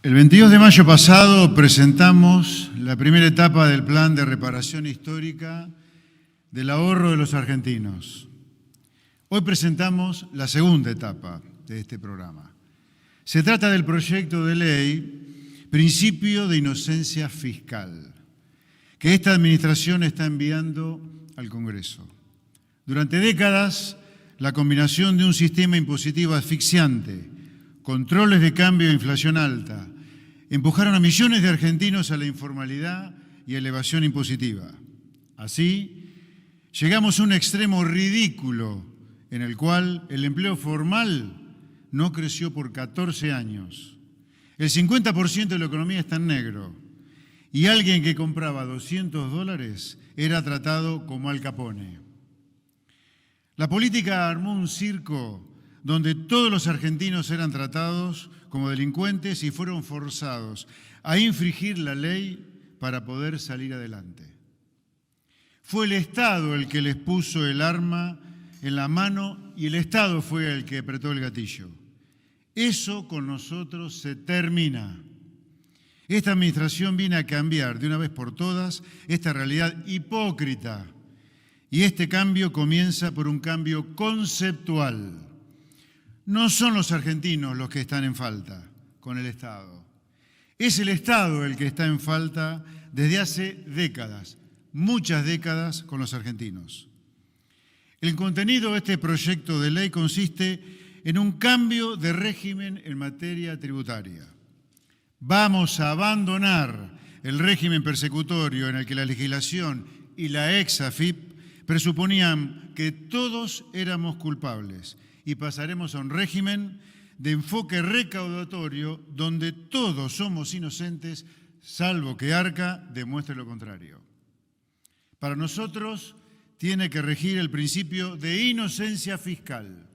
El 22 de mayo pasado presentamos la primera etapa del plan de reparación histórica del ahorro de los argentinos. Hoy presentamos la segunda etapa de este programa. Se trata del proyecto de ley Principio de Inocencia Fiscal, que esta administración está enviando al Congreso. Durante décadas, la combinación de un sistema impositivo asfixiante, controles de cambio e inflación alta, empujaron a millones de argentinos a la informalidad y a la evasión impositiva. Así, llegamos a un extremo ridículo en el cual el empleo formal no creció por 14 años. El 50% de la economía está en negro y alguien que compraba $200 era tratado como Al Capone. La política armó un circo donde todos los argentinos eran tratados como delincuentes y fueron forzados a infringir la ley para poder salir adelante. Fue el Estado el que les puso el arma en la mano y el Estado fue el que apretó el gatillo. Eso con nosotros se termina. Esta administración viene a cambiar de una vez por todas esta realidad hipócrita y este cambio comienza por un cambio conceptual. No son los argentinos los que están en falta con el Estado. Es el Estado el que está en falta desde hace décadas, muchas décadas con los argentinos. El contenido de este proyecto de ley consiste en un cambio de régimen en materia tributaria. Vamos a abandonar el régimen persecutorio en el que la legislación y la ex-AFIP presuponían que todos éramos culpables y pasaremos a un régimen de enfoque recaudatorio donde todos somos inocentes, salvo que Arca demuestre lo contrario. Para nosotros tiene que regir el principio de inocencia fiscal.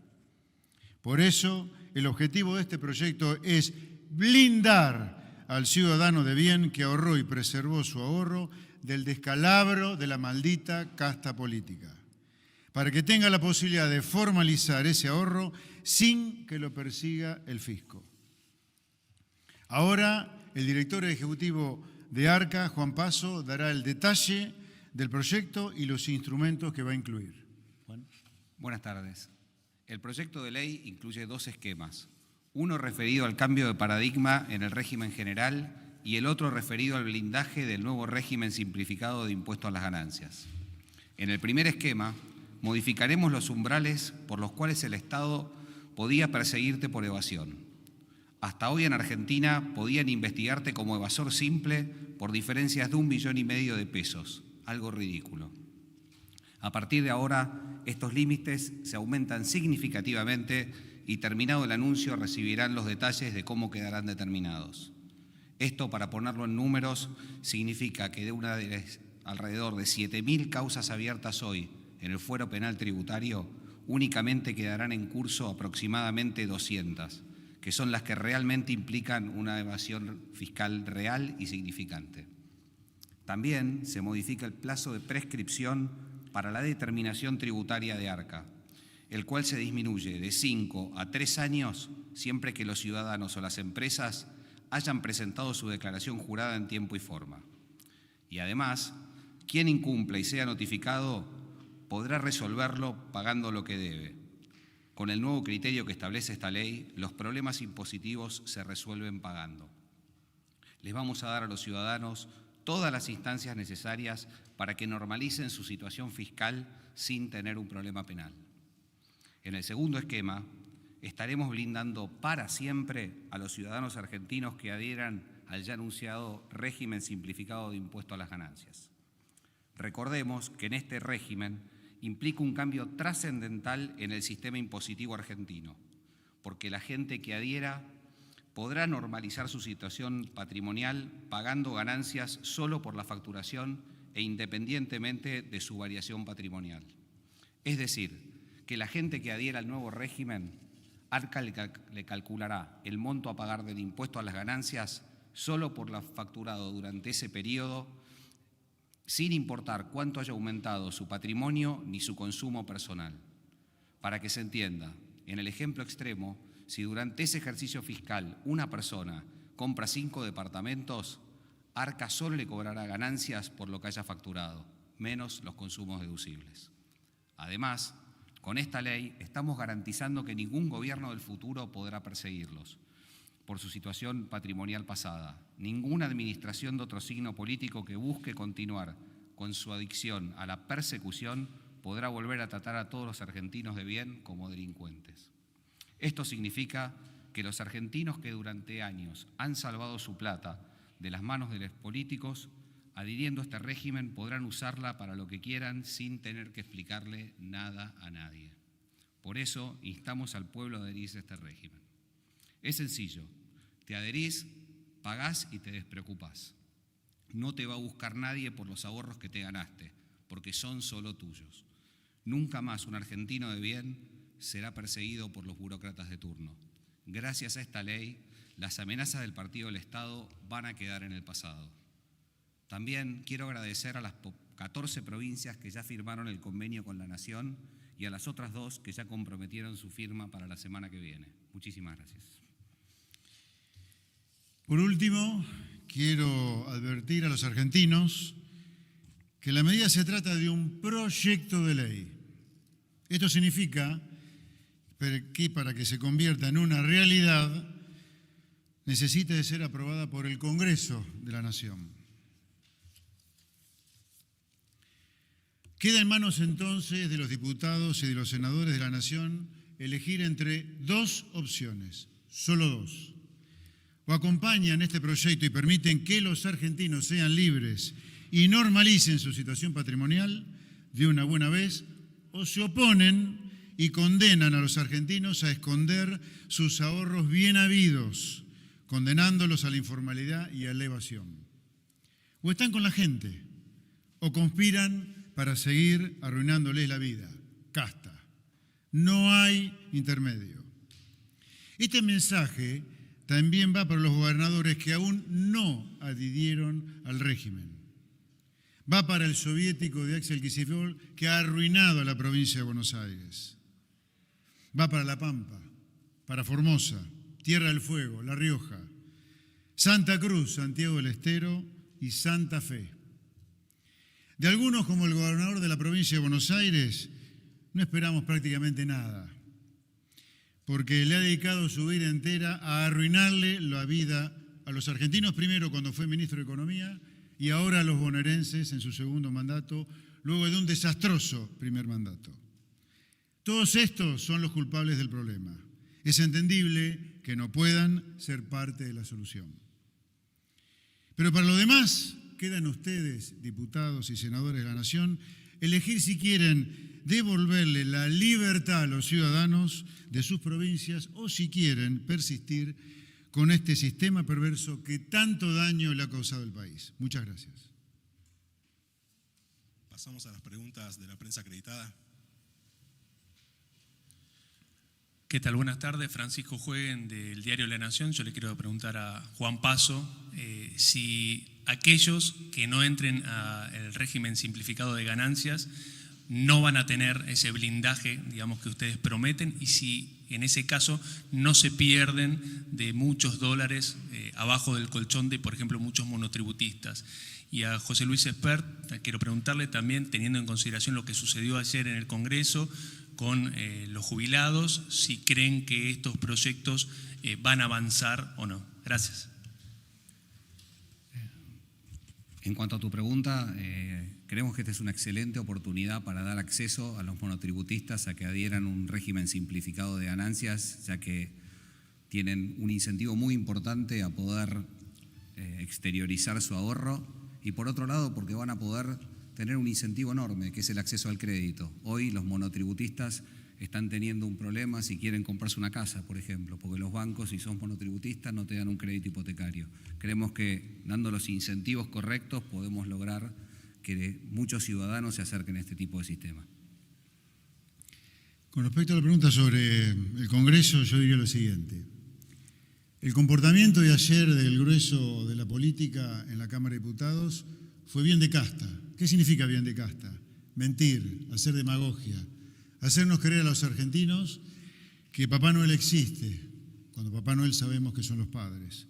Por eso, el objetivo de este proyecto es blindar al ciudadano de bien que ahorró y preservó su ahorro del descalabro de la maldita casta política, para que tenga la posibilidad de formalizar ese ahorro sin que lo persiga el fisco. Ahora, el director ejecutivo de Arca, Juan Paso, dará el detalle del proyecto y los instrumentos que va a incluir. Juan. Buenas tardes. El proyecto de ley incluye dos esquemas, uno referido al cambio de paradigma en el régimen general y el otro referido al blindaje del nuevo régimen simplificado de impuesto a las ganancias. En el primer esquema, modificaremos los umbrales por los cuales el Estado podía perseguirte por evasión. Hasta hoy en Argentina podían investigarte como evasor simple por diferencias de $1,5 millones de pesos, algo ridículo. A partir de ahora, estos límites se aumentan significativamente y terminado el anuncio recibirán los detalles de cómo quedarán determinados. Esto, para ponerlo en números, significa que de alrededor de 7.000 causas abiertas hoy en el fuero penal tributario, únicamente quedarán en curso aproximadamente 200, que son las que realmente implican una evasión fiscal real y significante. También se modifica el plazo de prescripción para la determinación tributaria de Arca, el cual se disminuye de 5 a 3 años siempre que los ciudadanos o las empresas hayan presentado su declaración jurada en tiempo y forma. Y además, quien incumpla y sea notificado podrá resolverlo pagando lo que debe. Con el nuevo criterio que establece esta ley, los problemas impositivos se resuelven pagando. Les vamos a dar a los ciudadanos todas las instancias necesarias para que normalicen su situación fiscal sin tener un problema penal. En el segundo esquema, estaremos blindando para siempre a los ciudadanos argentinos que adhieran al ya anunciado régimen simplificado de impuesto a las ganancias. Recordemos que en este régimen implica un cambio trascendental en el sistema impositivo argentino, porque la gente que adhiera podrá normalizar su situación patrimonial pagando ganancias solo por la facturación e independientemente de su variación patrimonial. Es decir, que la gente que adhiera al nuevo régimen, Arca le calculará el monto a pagar del impuesto a las ganancias solo por lo facturado durante ese periodo, sin importar cuánto haya aumentado su patrimonio ni su consumo personal. Para que se entienda, en el ejemplo extremo, si durante ese ejercicio fiscal una persona compra 5 departamentos, Arca solo le cobrará ganancias por lo que haya facturado, menos los consumos deducibles. Además, con esta ley estamos garantizando que ningún gobierno del futuro podrá perseguirlos por su situación patrimonial pasada. Ninguna administración de otro signo político que busque continuar con su adicción a la persecución podrá volver a tratar a todos los argentinos de bien como delincuentes. Esto significa que los argentinos que durante años han salvado su plata de las manos de los políticos, adhiriendo a este régimen, podrán usarla para lo que quieran sin tener que explicarle nada a nadie. Por eso instamos al pueblo a adherirse a este régimen. Es sencillo, te adherís, pagás y te despreocupás. No te va a buscar nadie por los ahorros que te ganaste, porque son solo tuyos. Nunca más un argentino de bien será perseguido por los burócratas de turno. Gracias a esta ley, las amenazas del Partido del Estado van a quedar en el pasado. También quiero agradecer a las 14 provincias que ya firmaron el convenio con la Nación y a las otras 2 que ya comprometieron su firma para la semana que viene. Muchísimas gracias. Por último, quiero advertir a los argentinos que la medida se trata de un proyecto de ley. Esto significa que para que se convierta en una realidad necesita de ser aprobada por el Congreso de la Nación. Queda en manos entonces de los diputados y de los senadores de la Nación elegir entre 2 opciones, solo 2. O acompañan este proyecto y permiten que los argentinos sean libres y normalicen su situación patrimonial de una buena vez, o se oponen y condenan a los argentinos a esconder sus ahorros bien habidos, condenándolos a la informalidad y a la evasión. O están con la gente, o conspiran para seguir arruinándoles la vida. Casta. No hay intermedio. Este mensaje también va para los gobernadores que aún no adhirieron al régimen. Va para el soviético de Axel Kicillof, que ha arruinado a la provincia de Buenos Aires. Va para La Pampa, para Formosa, Tierra del Fuego, La Rioja, Santa Cruz, Santiago del Estero y Santa Fe. De algunos, como el gobernador de la provincia de Buenos Aires, no esperamos prácticamente nada, porque le ha dedicado su vida entera a arruinarle la vida a los argentinos, primero cuando fue ministro de Economía y ahora a los bonaerenses en su segundo mandato, luego de un desastroso primer mandato. Todos estos son los culpables del problema. Es entendible que no puedan ser parte de la solución. Pero para lo demás, quedan ustedes, diputados y senadores de la Nación, elegir si quieren devolverle la libertad a los ciudadanos de sus provincias o si quieren persistir con este sistema perverso que tanto daño le ha causado al país. Muchas gracias. Pasamos a las preguntas de la prensa acreditada. ¿Qué tal? Buenas tardes, Francisco Jueguen del diario La Nación. Yo le quiero preguntar a Juan Paso si aquellos que no entren al régimen simplificado de ganancias no van a tener ese blindaje, digamos, que ustedes prometen, y si en ese caso no se pierden de muchos dólares abajo del colchón de, por ejemplo, muchos monotributistas. Y a José Luis Espert quiero preguntarle también, teniendo en consideración lo que sucedió ayer en el Congreso con los jubilados, si creen que estos proyectos van a avanzar o no. Gracias. En cuanto a tu pregunta, creemos que esta es una excelente oportunidad para dar acceso a los monotributistas a que adhieran a un régimen simplificado de ganancias, ya que tienen un incentivo muy importante a poder exteriorizar su ahorro, y por otro lado porque van a poder tener un incentivo enorme, que es el acceso al crédito. Hoy los monotributistas están teniendo un problema si quieren comprarse una casa, por ejemplo, porque los bancos, si son monotributistas, no te dan un crédito hipotecario. Creemos que dando los incentivos correctos podemos lograr que muchos ciudadanos se acerquen a este tipo de sistema. Con respecto a la pregunta sobre el Congreso, yo diría lo siguiente. El comportamiento de ayer del grueso de la política en la Cámara de Diputados fue bien de casta. ¿Qué significa bien de casta? Mentir, hacer demagogia, hacernos creer a los argentinos que Papá Noel existe, cuando Papá Noel sabemos que son los padres.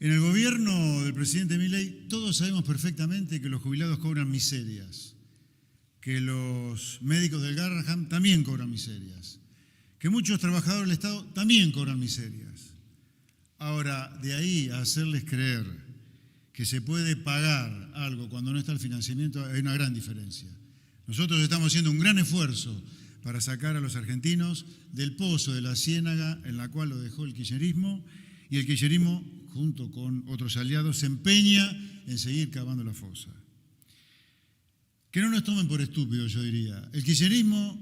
En el gobierno del presidente Milei todos sabemos perfectamente que los jubilados cobran miserias, que los médicos del Garrahan también cobran miserias, que muchos trabajadores del Estado también cobran miserias. Ahora, de ahí a hacerles creer que se puede pagar algo cuando no está el financiamiento, hay una gran diferencia. Nosotros estamos haciendo un gran esfuerzo para sacar a los argentinos del pozo de la ciénaga en la cual lo dejó el kirchnerismo, y el kirchnerismo, junto con otros aliados, se empeña en seguir cavando la fosa. Que no nos tomen por estúpidos, yo diría. El kirchnerismo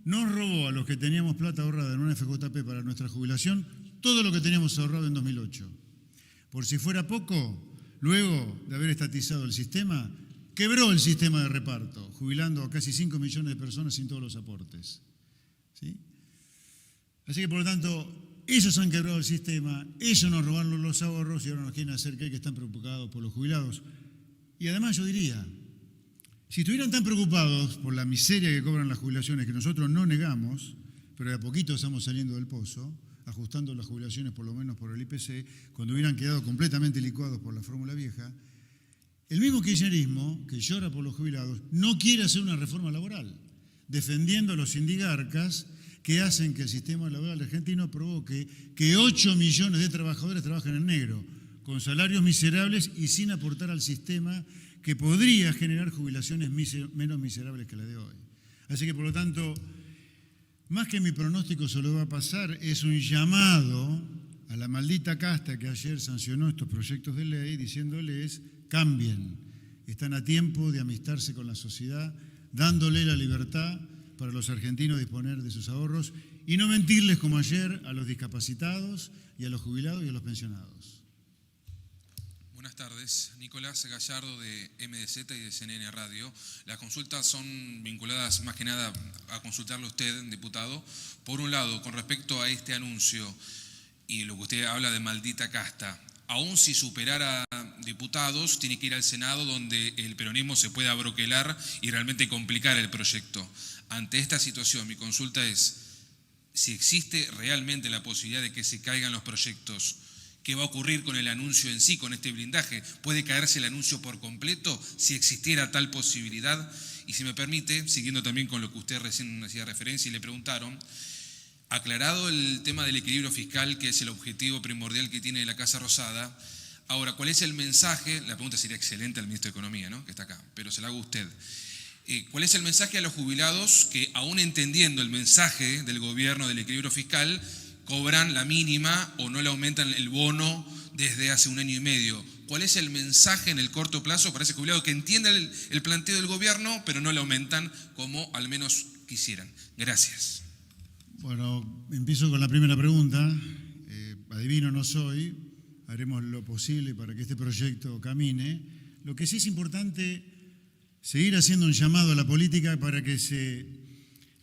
nos robó a los que teníamos plata ahorrada en una FJP para nuestra jubilación todo lo que teníamos ahorrado en 2008. Por si fuera poco, luego de haber estatizado el sistema, quebró el sistema de reparto, jubilando a casi 5 millones de personas sin todos los aportes. ¿Sí? Así que, por lo tanto, ellos han quebrado el sistema, ellos nos robaron los ahorros y ahora nos quieren hacer creer que están preocupados por los jubilados. Y además yo diría, si estuvieran tan preocupados por la miseria que cobran las jubilaciones, que nosotros no negamos, pero de a poquito estamos saliendo del pozo, ajustando las jubilaciones por lo menos por el IPC, cuando hubieran quedado completamente licuados por la fórmula vieja, el mismo kirchnerismo que llora por los jubilados no quiere hacer una reforma laboral, defendiendo a los sindigarcas que hacen que el sistema laboral argentino provoque que 8 millones de trabajadores trabajen en negro, con salarios miserables y sin aportar al sistema que podría generar jubilaciones menos miserables que la de hoy. Así que, por lo tanto, más que mi pronóstico se lo va a pasar, es un llamado a la maldita casta que ayer sancionó estos proyectos de ley, diciéndoles: cambien, están a tiempo de amistarse con la sociedad, dándole la libertad para los argentinos disponer de sus ahorros y no mentirles como ayer a los discapacitados y a los jubilados y a los pensionados. Buenas tardes, Nicolás Gallardo de MDZ y de CNN Radio. Las consultas son vinculadas más que nada a consultarle a usted, diputado. Por un lado, con respecto a este anuncio y lo que usted habla de maldita casta, aún si superara diputados, tiene que ir al Senado, donde el peronismo se puede abroquelar y realmente complicar el proyecto. Ante esta situación, mi consulta es si existe realmente la posibilidad de que se caigan los proyectos. ¿Qué va a ocurrir con el anuncio en sí, con este blindaje? ¿Puede caerse el anuncio por completo si existiera tal posibilidad? Y si me permite, siguiendo también con lo que usted recién hacía referencia y le preguntaron, aclarado el tema del equilibrio fiscal, que es el objetivo primordial que tiene la Casa Rosada, ahora, ¿cuál es el mensaje? La pregunta sería excelente al ministro de Economía, ¿no?, que está acá, pero se la hago a usted. ¿Cuál es el mensaje a los jubilados que, aún entendiendo el mensaje del gobierno del equilibrio fiscal, cobran la mínima o no le aumentan el bono desde hace 1 año y medio? ¿Cuál es el mensaje en el corto plazo para ese jubilado que entiende el planteo del gobierno, pero no le aumentan como al menos quisieran? Gracias. Bueno, empiezo con la primera pregunta. Adivino no soy, haremos lo posible para que este proyecto camine. Lo que sí es importante, seguir haciendo un llamado a la política para que se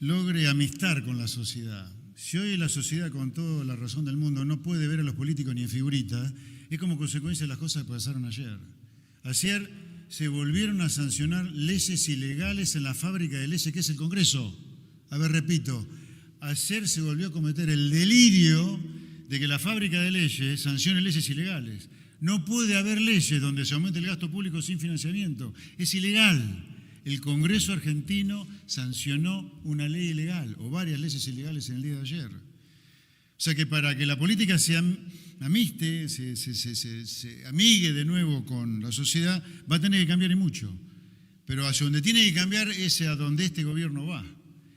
logre amistar con la sociedad. Si hoy la sociedad, con toda la razón del mundo, no puede ver a los políticos ni en figuritas, es como consecuencia de las cosas que pasaron ayer. Ayer se volvieron a sancionar leyes ilegales en la fábrica de leyes que es el Congreso. A ver, repito, ayer se volvió a cometer el delirio de que la fábrica de leyes sancione leyes ilegales. No puede haber leyes donde se aumente el gasto público sin financiamiento. Es ilegal. El Congreso argentino sancionó una ley ilegal o varias leyes ilegales en el día de ayer. O sea que para que la política se amiste, se amigue de nuevo con la sociedad, va a tener que cambiar y mucho. Pero hacia donde tiene que cambiar es a donde este gobierno va.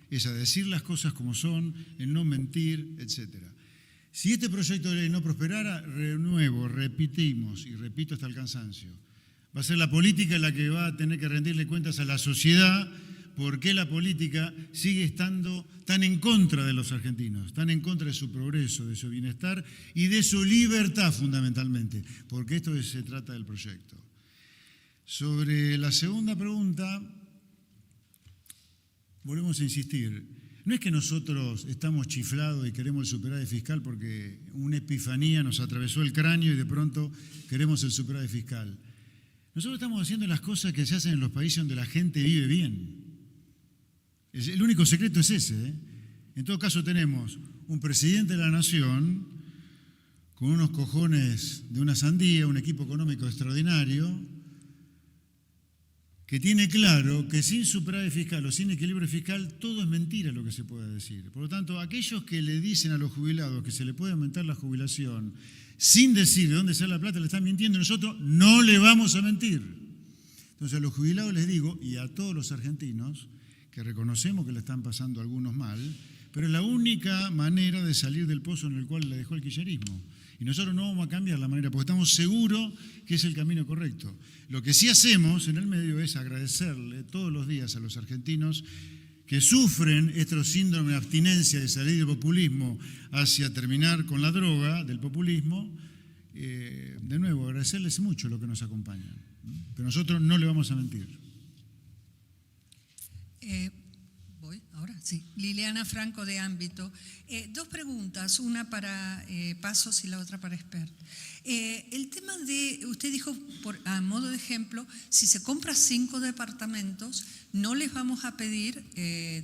Es a decir las cosas como son, en no mentir, etcétera. Si este proyecto de ley no prosperara, repetimos y repito hasta el cansancio, va a ser la política la que va a tener que rendirle cuentas a la sociedad por qué la política sigue estando tan en contra de los argentinos, tan en contra de su progreso, de su bienestar y de su libertad fundamentalmente, porque esto se trata del proyecto. Sobre la segunda pregunta, volvemos a insistir. No es que nosotros estamos chiflados y queremos el superávit fiscal porque una epifanía nos atravesó el cráneo y de pronto queremos el superávit fiscal. Nosotros estamos haciendo las cosas que se hacen en los países donde la gente vive bien. El único secreto es ese. En todo caso tenemos un presidente de la nación con unos cojones de una sandía, un equipo económico extraordinario, que tiene claro que sin superávit fiscal o sin equilibrio fiscal todo es mentira lo que se puede decir. Por lo tanto, aquellos que le dicen a los jubilados que se le puede aumentar la jubilación sin decir de dónde sale la plata, le están mintiendo. Nosotros no le vamos a mentir. Entonces a los jubilados les digo, y a todos los argentinos, que reconocemos que le están pasando a algunos mal, pero es la única manera de salir del pozo en el cual le dejó el kirchnerismo. Y nosotros no vamos a cambiar la manera, porque estamos seguros que es el camino correcto. Lo que sí hacemos en el medio es agradecerle todos los días a los argentinos que sufren estos síndromes de abstinencia de salir del populismo hacia terminar con la droga del populismo. De nuevo, agradecerles mucho lo que nos acompañan. Pero nosotros no le vamos a mentir. Voy ahora, sí. Liliana Franco de Ámbito. Dos preguntas, una para Pasos y la otra para Expert. El tema de, usted dijo, a modo de ejemplo, si se compra 5 departamentos, no les vamos a pedir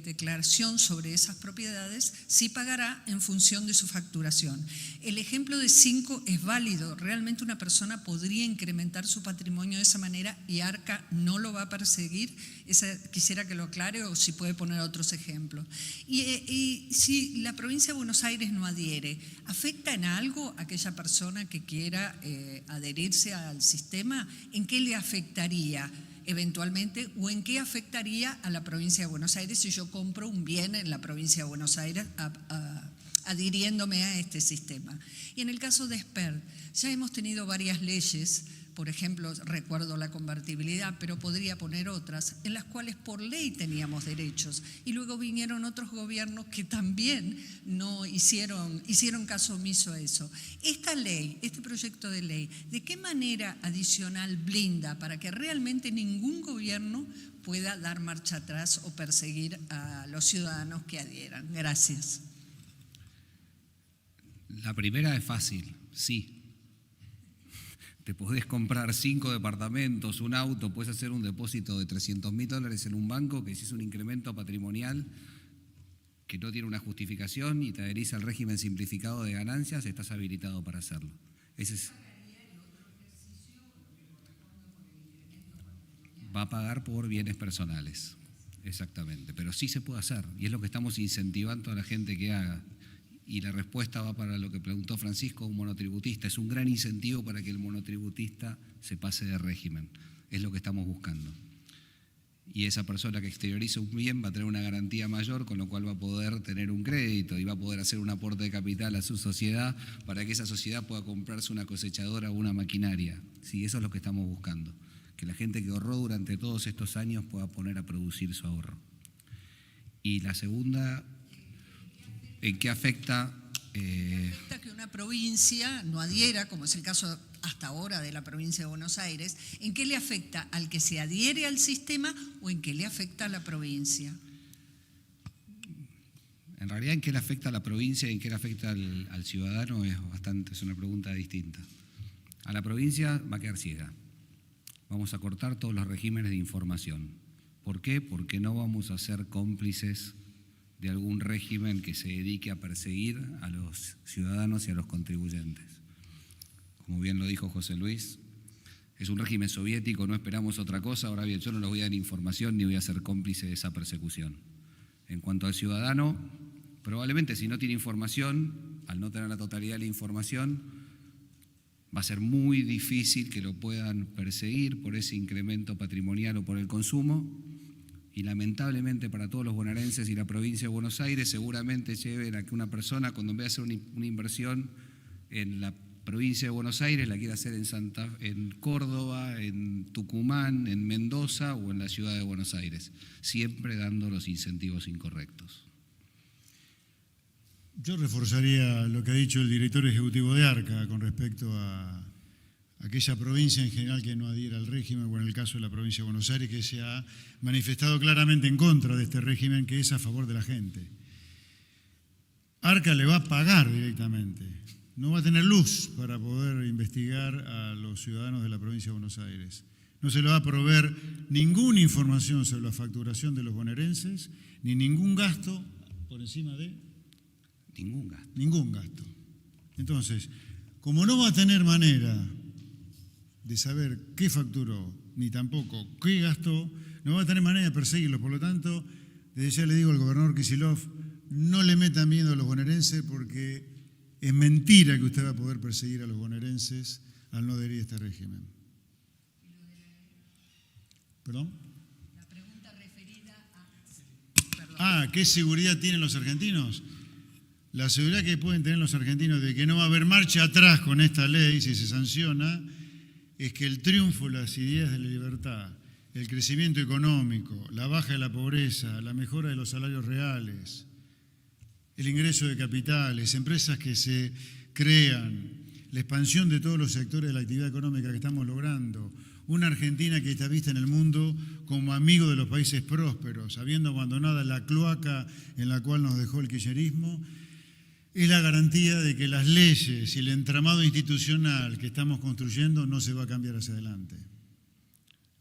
declaración sobre esas propiedades, sí pagará en función de su facturación. El ejemplo de 5 es válido, realmente una persona podría incrementar su patrimonio de esa manera y Arca no lo va a perseguir. Quisiera que lo aclare o si puede poner otros ejemplos. Y si la provincia de Buenos Aires no adhiere, ¿afecta en algo a aquella persona que quiera adherirse al sistema? ¿En qué le afectaría eventualmente o en qué afectaría a la provincia de Buenos Aires si yo compro un bien en la provincia de Buenos Aires adhiriéndome a este sistema? Y en el caso de Expert, ya hemos tenido varias leyes, por ejemplo, recuerdo la convertibilidad, pero podría poner otras, en las cuales por ley teníamos derechos y luego vinieron otros gobiernos que también no hicieron caso omiso a eso. Esta ley, este proyecto de ley, ¿de qué manera adicional blinda para que realmente ningún gobierno pueda dar marcha atrás o perseguir a los ciudadanos que adhieran? Gracias. La primera es fácil, sí. Te podés comprar 5 departamentos, un auto, puedes hacer un depósito de $300.000 en un banco, que si es un incremento patrimonial que no tiene una justificación y te adherís al régimen simplificado de ganancias, estás habilitado para hacerlo. Ese es. Va a pagar por bienes personales, exactamente, pero sí se puede hacer y es lo que estamos incentivando a la gente que haga. Y la respuesta va para lo que preguntó Francisco, un monotributista. Es un gran incentivo para que el monotributista se pase de régimen. Es lo que estamos buscando. Y esa persona que exterioriza un bien va a tener una garantía mayor, con lo cual va a poder tener un crédito y va a poder hacer un aporte de capital a su sociedad para que esa sociedad pueda comprarse una cosechadora o una maquinaria. Sí, eso es lo que estamos buscando. Que la gente que ahorró durante todos estos años pueda poner a producir su ahorro. Y la segunda, ¿en qué afecta? Afecta que una provincia no adhiera, como es el caso hasta ahora de la provincia de Buenos Aires. ¿En qué le afecta al que se adhiere al sistema o en qué le afecta a la provincia? En realidad, ¿en qué le afecta a la provincia y en qué le afecta al ciudadano? Es una pregunta distinta. A la provincia va a quedar ciega. Vamos a cortar todos los regímenes de información. ¿Por qué? Porque no vamos a ser cómplices de algún régimen que se dedique a perseguir a los ciudadanos y a los contribuyentes. Como bien lo dijo José Luis, es un régimen soviético, no esperamos otra cosa. Ahora bien, yo no les voy a dar información ni voy a ser cómplice de esa persecución. En cuanto al ciudadano, probablemente si no tiene información, al no tener la totalidad de la información, va a ser muy difícil que lo puedan perseguir por ese incremento patrimonial o por el consumo. Y lamentablemente para todos los bonaerenses y la provincia de Buenos Aires seguramente lleven a que una persona cuando en vez de hacer una inversión en la provincia de Buenos Aires la quiera hacer en Córdoba, en Tucumán, en Mendoza o en la ciudad de Buenos Aires, siempre dando los incentivos incorrectos. Yo reforzaría lo que ha dicho el director ejecutivo de Arca con respecto a aquella provincia en general que no adhiera al régimen, o en el caso de la provincia de Buenos Aires, que se ha manifestado claramente en contra de este régimen que es a favor de la gente. Arca le va a pagar directamente, no va a tener luz para poder investigar a los ciudadanos de la provincia de Buenos Aires. No se le va a proveer ninguna información sobre la facturación de los bonaerenses, ni ningún gasto por encima de... Ningún gasto. Ningún gasto. Entonces, Como no va a tener manera de saber qué facturó, ni tampoco qué gastó, no va a tener manera de perseguirlo. Por lo tanto, desde ya le digo al gobernador Kicillof, no le metan miedo a los bonaerenses porque es mentira que usted va a poder perseguir a los bonaerenses al no adherir a este régimen. ¿Perdón? La pregunta referida a... ¿Qué seguridad tienen los argentinos? La seguridad que pueden tener los argentinos de que no va a haber marcha atrás con esta ley, si se sanciona, es que el triunfo de las ideas de la libertad, el crecimiento económico, la baja de la pobreza, la mejora de los salarios reales, el ingreso de capitales, empresas que se crean, la expansión de todos los sectores de la actividad económica que estamos logrando, una Argentina que está vista en el mundo como amigo de los países prósperos, habiendo abandonado la cloaca en la cual nos dejó el kirchnerismo, es la garantía de que las leyes y el entramado institucional que estamos construyendo no se va a cambiar hacia adelante.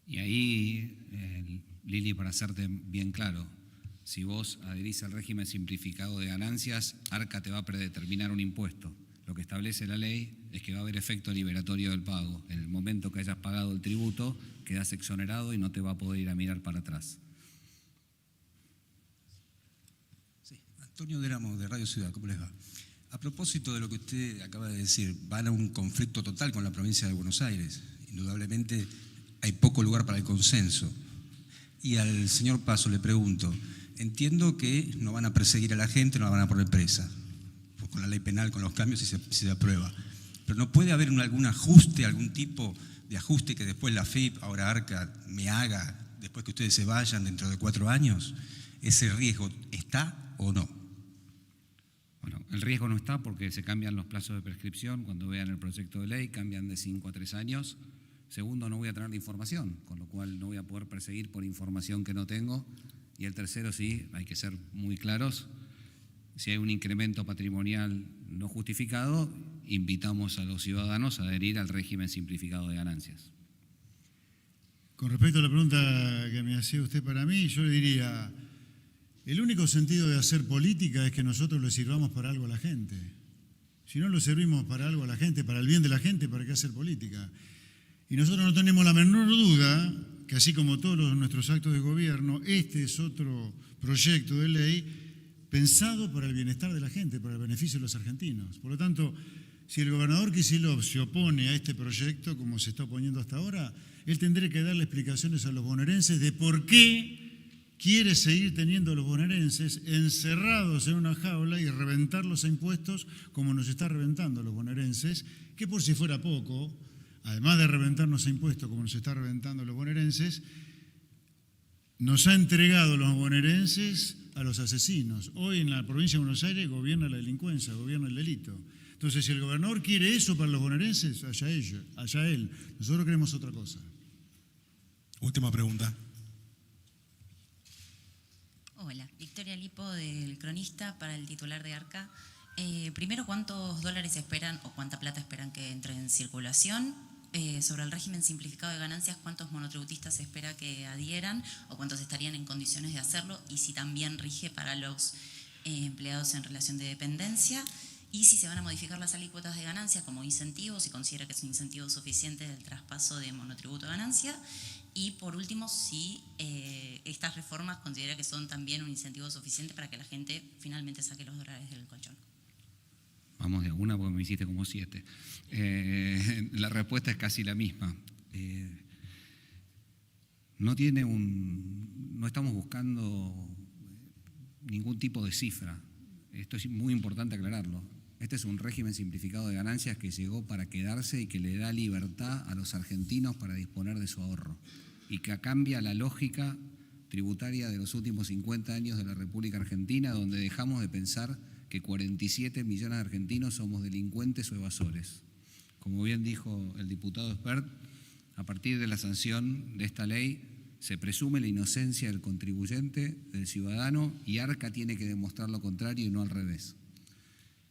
Y ahí, Lili, para hacerte bien claro, si vos adherís al régimen simplificado de ganancias, Arca te va a predeterminar un impuesto. Lo que establece la ley es que va a haber efecto liberatorio del pago. En el momento que hayas pagado el tributo, quedás exonerado y no te va a poder ir a mirar para atrás. Antonio Deramo, de Radio Ciudad, ¿cómo les va? A propósito de lo que usted acaba de decir, van a un conflicto total con la provincia de Buenos Aires. Indudablemente hay poco lugar para el consenso. Y al señor Paso le pregunto, entiendo que no van a perseguir a la gente, no la van a poner presa, con la ley penal, con los cambios, si se aprueba. Pero ¿no puede haber algún ajuste, algún tipo de ajuste que después la FIP, ahora Arca, me haga, después que ustedes se vayan dentro de 4 años? ¿Ese riesgo está o no? Bueno, el riesgo no está porque se cambian los plazos de prescripción. Cuando vean el proyecto de ley, cambian de 5 a 3 años. Segundo, no voy a tener la información, con lo cual no voy a poder perseguir por información que no tengo. Y el tercero, sí, hay que ser muy claros. Si hay un incremento patrimonial no justificado, invitamos a los ciudadanos a adherir al régimen simplificado de ganancias. Con respecto a la pregunta que me hacía usted para mí, yo le diría, el único sentido de hacer política es que nosotros le sirvamos para algo a la gente. Si no lo servimos para algo a la gente, para el bien de la gente, ¿para qué hacer política? Y nosotros no tenemos la menor duda que así como todos nuestros actos de gobierno, este es otro proyecto de ley pensado para el bienestar de la gente, para el beneficio de los argentinos. Por lo tanto, si el gobernador Kicillof se opone a este proyecto, como se está oponiendo hasta ahora, él tendrá que darle explicaciones a los bonaerenses de por qué quiere seguir teniendo a los bonaerenses encerrados en una jaula y reventarlos a impuestos como nos está reventando a los bonaerenses, que por si fuera poco, además de reventarnos a impuestos como nos está reventando a los bonaerenses, nos ha entregado a los bonaerenses a los asesinos. Hoy en la provincia de Buenos Aires gobierna la delincuencia, gobierna el delito. Entonces, si el gobernador quiere eso para los bonaerenses, allá él. Nosotros queremos otra cosa. Última pregunta. Hola, Victoria Lipo del Cronista para el titular de Arca. Primero, ¿cuántos dólares esperan o cuánta plata esperan que entre en circulación? Sobre el régimen simplificado de ganancias, ¿cuántos monotributistas se espera que adhieran o cuántos estarían en condiciones de hacerlo? Y si también rige para los empleados en relación de dependencia. Y si se van a modificar las alícuotas de ganancias como incentivos, si considera que es un incentivo suficiente del traspaso de monotributo de ganancia. Y por último, si estas reformas considera que son también un incentivo suficiente para que la gente finalmente saque los dólares del colchón. Vamos de a una porque me hiciste como 7. La respuesta es casi la misma. No estamos buscando ningún tipo de cifra. Esto es muy importante aclararlo. Este es un régimen simplificado de ganancias que llegó para quedarse y que le da libertad a los argentinos para disponer de su ahorro y que cambia la lógica tributaria de los últimos 50 años de la República Argentina, donde dejamos de pensar que 47 millones de argentinos somos delincuentes o evasores. Como bien dijo el diputado Espert, a partir de la sanción de esta ley se presume la inocencia del contribuyente, del ciudadano, y Arca tiene que demostrar lo contrario y no al revés.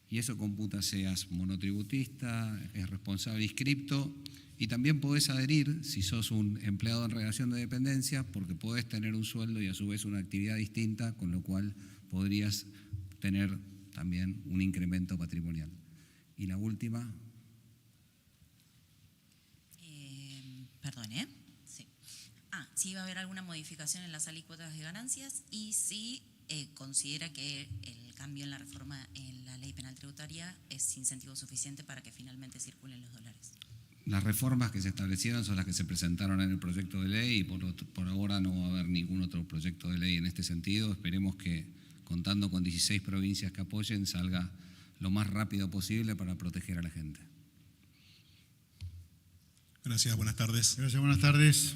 Y eso computa seas monotributista, es responsable inscripto, y también podés adherir si sos un empleado en relación de dependencia, porque podés tener un sueldo y a su vez una actividad distinta, con lo cual podrías tener también un incremento patrimonial. Y la última, Bien, ¿eh? Sí. Si va a haber alguna modificación en las alícuotas de ganancias y si considera que el cambio en la reforma en la ley penal tributaria es incentivo suficiente para que finalmente circulen los dólares. Las reformas que se establecieron son las que se presentaron en el proyecto de ley y por ahora no va a haber ningún otro proyecto de ley en este sentido. Esperemos que, contando con 16 provincias que apoyen, salga lo más rápido posible para proteger a la gente. Gracias, buenas tardes. Gracias, buenas tardes.